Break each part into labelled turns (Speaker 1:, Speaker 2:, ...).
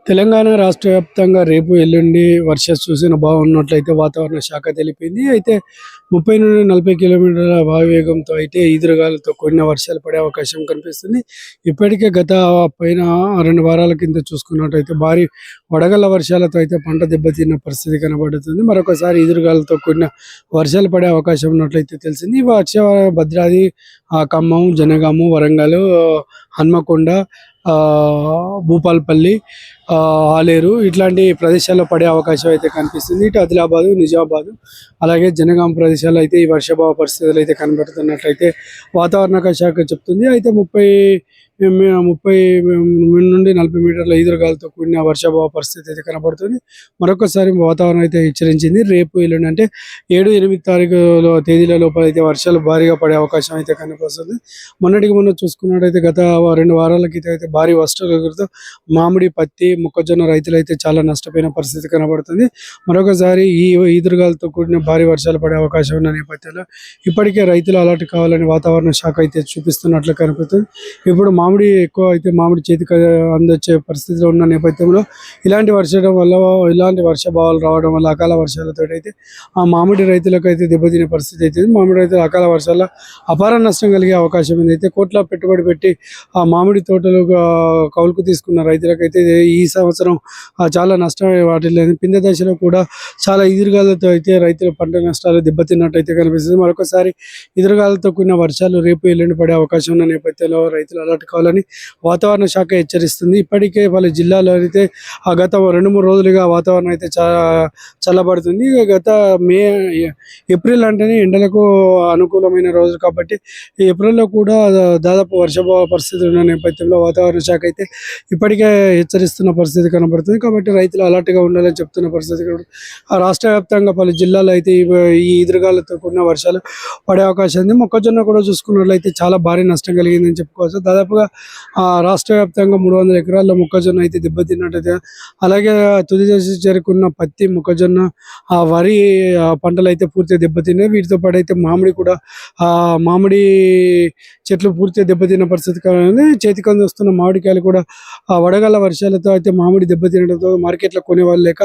Speaker 1: తెలంగాణ రాష్ట్ర వ్యాప్తంగా రేపు ఎల్లుండి వర్ష సూచన బాగున్నట్లయితే వాతావరణ శాఖ తెలిపింది. అయితే 30-40 కిలోమీటర్ల వాయువేగంతో అయితే ఈదురుగాలులతో కూడిన వర్షాలు పడే అవకాశం కనిపిస్తుంది. ఇప్పటికే గత పైన 2 వారాల కింద చూసుకున్నట్టయితే భారీ వడగళ్ల వర్షాలతో అయితే పంట దెబ్బతిన్న పరిస్థితి కనబడుతుంది. మరొకసారి ఈదురుగాలులతో కూడిన వర్షాలు పడే అవకాశం ఉన్నట్లయితే తెలిసింది. ఈ భద్రాద్రి, ఖమ్మం, జనగాము, వరంగల్, హన్మకొండ, భూపాలపల్లి, ఆలేరు ఇట్లాంటి ప్రదేశాల్లో పడే అవకాశం అయితే కనిపిస్తుంది. ఇటు ఆదిలాబాదు, నిజామాబాదు అలాగే జనగాం ప్రదేశాల్లో అయితే ఈ వర్షాభావ పరిస్థితులు అయితే కనబడుతున్నట్లయితే వాతావరణ శాఖ చెప్తుంది. అయితే 30 నుండి 40 మీటర్ల ఈదురుగాలితో కూడిన వర్షాభావ పరిస్థితి అయితే కనబడుతుంది. మరొకసారి వాతావరణం అయితే హెచ్చరించింది. రేపు ఎల్లుండి అంటే 7-8 తారీఖుల తేదీల లోపల అయితే వర్షాలు భారీగా పడే అవకాశం అయితే కనిపిస్తుంది. మొన్నటికి మొన్న చూసుకున్నట్టయితే గత 2 వారాల క్రితం అయితే భారీ వర్షాలతో మామిడి, పత్తి, మొక్కజొన్న రైతులు అయితే చాలా నష్టపోయిన పరిస్థితి కనబడుతుంది. మరొకసారి ఈ ఈదురుగాలితో కూడిన భారీ వర్షాలు పడే అవకాశం ఉన్న నేపథ్యంలో ఇప్పటికే రైతులు అలర్ట్ కావాలని వాతావరణ శాఖ అయితే చూపిస్తున్నట్లు కనిపిస్తుంది. ఇప్పుడు మామిడి ఎక్కువ అయితే మామిడి చేతికి అందొచ్చే పరిస్థితిలో ఉన్న నేపథ్యంలో ఇలాంటి వర్షభావాలు రావడం వల్ల అకాల వర్షాలతో అయితే ఆ మామిడి రైతులకు అయితే దెబ్బతినే పరిస్థితి అయితే మామిడి రైతులు అకాల వర్షాల అపార నష్టం కలిగే అవకాశం ఉంది. అయితే కోట్ల పెట్టుబడి పెట్టి ఆ మామిడి తోటలు కౌలుకు తీసుకున్న రైతులకైతే ఈ సంవత్సరం చాలా నష్టం వాటిల్లేదు. పిందె దశలో కూడా చాలా ఎదురుగాలతో అయితే రైతుల పంట నష్టాలు దెబ్బతిన్నట్టయితే కనిపిస్తుంది. మరొకసారి ఎదురుగాలతో కూడిన వర్షాలు రేపు ఎల్లుండి పడే అవకాశం ఉన్న నేపథ్యంలో రైతులు అలర్ట్ కావాలని వాతావరణ శాఖ హెచ్చరిస్తుంది. ఇప్పటికే పలు జిల్లాలో అయితే గత 2-3 రోజులుగా వాతావరణం అయితే చల్లబడుతుంది. గత ఏప్రిల్ అంటేనే ఎండలకు అనుకూలమైన రోజు కాబట్టి ఏప్రిల్లో కూడా దాదాపు వర్షభావ పరిస్థితి ఉన్న నేపథ్యంలో వాతావరణ శాఖ అయితే ఇప్పటికే హెచ్చరిస్తున్న పరిస్థితి కనబడుతుంది. కాబట్టి రైతులు అలర్ట్గా ఉండాలని చెప్తున్న పరిస్థితి రాష్ట్ర వ్యాప్తంగా పలు జిల్లాలో అయితే ఈ ఎదురుగాలతో కూడిన వర్షాలు పడే అవకాశం ఉంది. మొక్కజొన్న కూడా చూసుకున్నట్లయితే చాలా భారీ నష్టం కలిగిందని చెప్పుకోవచ్చు. దాదాపుగా రాష్ట్ర వ్యాప్తంగా 300 ఎకరాల్లో మొక్కజొన్న అయితే దెబ్బతిన్నట్టయితే అలాగే తుది దశ చేరుకున్న పత్తి, మొక్కజొన్న, వరి పంటలు అయితే పూర్తిగా దెబ్బతిన్నాయి. వీటితో పాటు అయితే మామిడి కూడా మామిడి చెట్లు పూర్తిగా దెబ్బతిన్న పరిస్థితి కానీ చేతికి వస్తున్న మామిడికాయలు కూడా వడగళ్ల వర్షాలతో అయితే మామిడి దెబ్బతినడంతో మార్కెట్లో కొనేవాళ్ళు లేక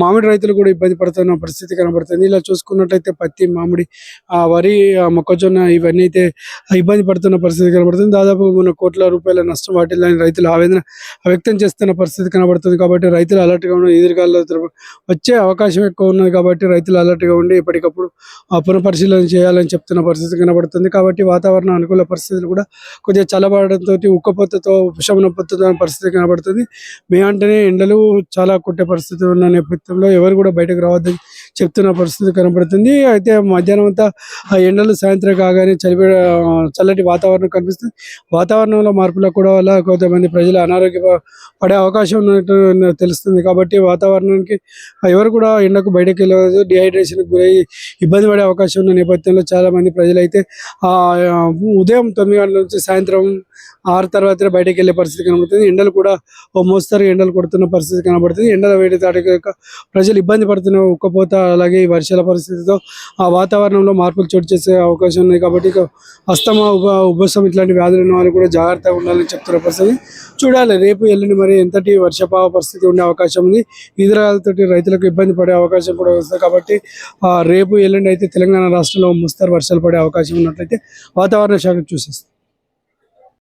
Speaker 1: మామిడి రైతులు కూడా ఇబ్బంది పడుతున్న పరిస్థితి కనబడుతుంది. ఇలా చూసుకున్నట్లయితే పత్తి, మామిడి, వరి, మొక్కజొన్న ఇవన్నీ అయితే ఇబ్బంది పడుతున్న పరిస్థితి కనబడుతుంది. దాదాపు 3 కోట్ల రూపాయల నష్టం వాటిల్లని రైతులు ఆవేదన వ్యక్తం చేస్తున్న పరిస్థితి కనబడుతుంది. కాబట్టి రైతులు అలర్ట్గా ఉండి ఎదురుగాల్లో వచ్చే అవకాశం ఎక్కువ ఉన్నది. కాబట్టి రైతులు అలర్ట్గా ఉండి ఎప్పటికప్పుడు పునఃపరిశీలన చేయాలని చెప్తున్న పరిస్థితి కనబడుతుంది. కాబట్టి వాతావరణ అనుకూల పరిస్థితులు కూడా కొద్దిగా చల్లబడడంతో ఉక్కపోతతో ఉపశమనం పొందుతున్న పరిస్థితి కనబడుతుంది. మే అంటేనే ఎండలు చాలా కొట్టే పరిస్థితి ఉన్న నేపథ్యంలో ఎవరు కూడా బయటకు రావద్దని చెప్తున్న పరిస్థితి కనబడుతుంది. అయితే మధ్యాహ్నం అంతా ఆ ఎండలు సాయంత్రం కాగానే చల్లటి వాతావరణం కనిపిస్తుంది. వాతావరణంలో మార్పుల కూడా వల్ల కొంతమంది ప్రజలు అనారోగ్య పడే అవకాశం ఉన్నట్టు తెలుస్తుంది. కాబట్టి వాతావరణానికి ఎవరు కూడా ఎండకు బయటకు వెళ్ళదు, డిహైడ్రేషన్కి గురై ఇబ్బంది పడే అవకాశం ఉన్న నేపథ్యంలో చాలామంది ప్రజలైతే ఉదయం 9 గంటల నుంచి సాయంత్రం 6 తర్వాత బయటకు వెళ్ళే పరిస్థితి కనబడుతుంది. ఎండలు కూడా మోస్తరు ఎండలు కొడుతున్న పరిస్థితి కనబడుతుంది. ఎండల వేడి తాటిక ప్రజలు ఇబ్బంది పడుతున్న ఉక్కపోత అలాగే ఈ వర్షాల పరిస్థితితో ఆ వాతావరణంలో మార్పులు చోటు చేసే అవకాశం ఉన్నాయి. కాబట్టి అస్తమా, ఉబ్బసం ఇట్లాంటి వ్యాధులు ఉన్న వాళ్ళు కూడా జాగ్రత్తగా ఉండాలని చెప్తున్న పరిస్థితి చూడాలి. రేపు ఎల్లుండి మరి ఎంతటి వర్షపావ పరిస్థితి ఉండే అవకాశం ఉంది. ఎదురాలతోటి రైతులకు ఇబ్బంది పడే అవకాశం కూడా వస్తుంది. కాబట్టి రేపు ఎల్లుండి అయితే తెలంగాణ రాష్ట్రంలో మోస్తరు వర్షాలు పడే అవకాశం ఉన్నట్లయితే వాతావరణ శాఖ చూసేస్తుంది.